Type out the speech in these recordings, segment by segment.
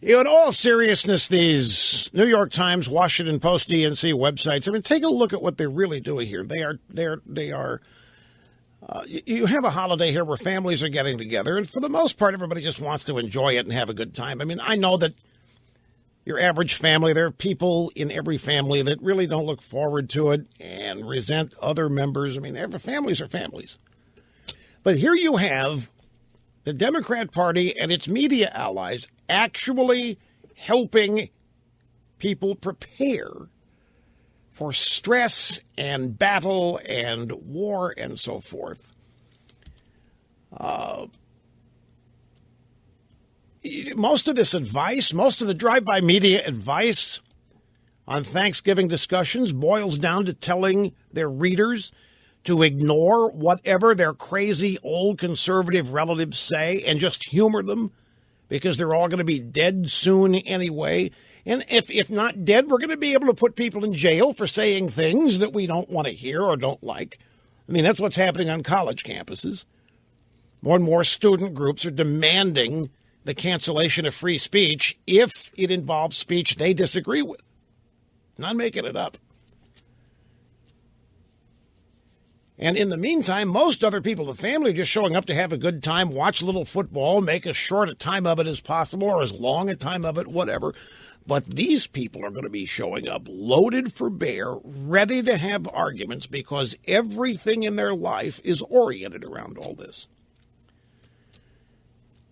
In all seriousness, these New York Times, Washington Post, DNC websites, I mean, take a look at what they're really doing here. They are. You have a holiday here where families are getting together, and for the most part, everybody just wants to enjoy it and have a good time. I mean, I know that your average family, there are people in every family that really don't look forward to it and resent other members. I mean, families are families. But here you have the Democrat Party and its media allies actually helping people prepare for stress and battle and war and so forth. Most of this advice, most of the drive-by media advice on Thanksgiving discussions boils down to telling their readers to ignore whatever their crazy old conservative relatives say and just humor them because they're all going to be dead soon anyway. And if not dead, we're going to be able to put people in jail for saying things that we don't want to hear or don't like. I mean, that's what's happening on college campuses. More and more student groups are demanding the cancellation of free speech if it involves speech they disagree with. Not making it up. And in the meantime, most other people in the family are just showing up to have a good time, watch a little football, make as short a time of it as possible or as long a time of it, whatever. But these people are going to be showing up loaded for bear, ready to have arguments because everything in their life is oriented around all this.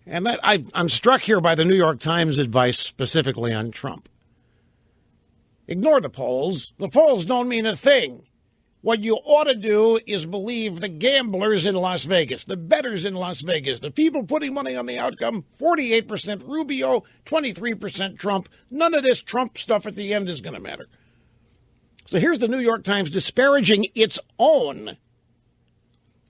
And I'm struck here by the New York Times advice specifically on Trump. Ignore the polls. The polls don't mean a thing. What you ought to do is believe the gamblers in Las Vegas, the bettors in Las Vegas, the people putting money on the outcome, 48% Rubio, 23% Trump. None of this Trump stuff at the end is going to matter. So here's the New York Times disparaging its own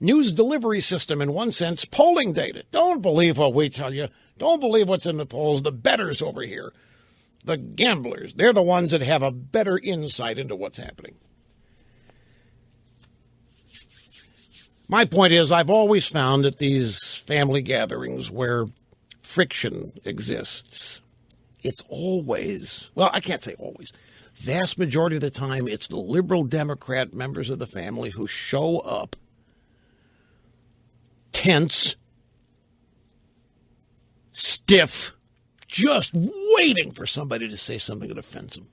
news delivery system, in one sense, polling data. Don't believe what we tell you. Don't believe what's in the polls. The bettors over here, the gamblers, they're the ones that have a better insight into what's happening. My point is, I've always found that these family gatherings where friction exists, it's always, well, I can't say always, vast majority of the time, it's the liberal Democrat members of the family who show up tense, stiff, just waiting for somebody to say something that offends them.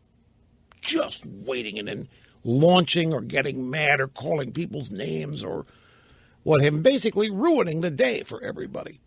Just waiting and then launching or getting mad or calling people's names or what have, basically ruining the day for everybody.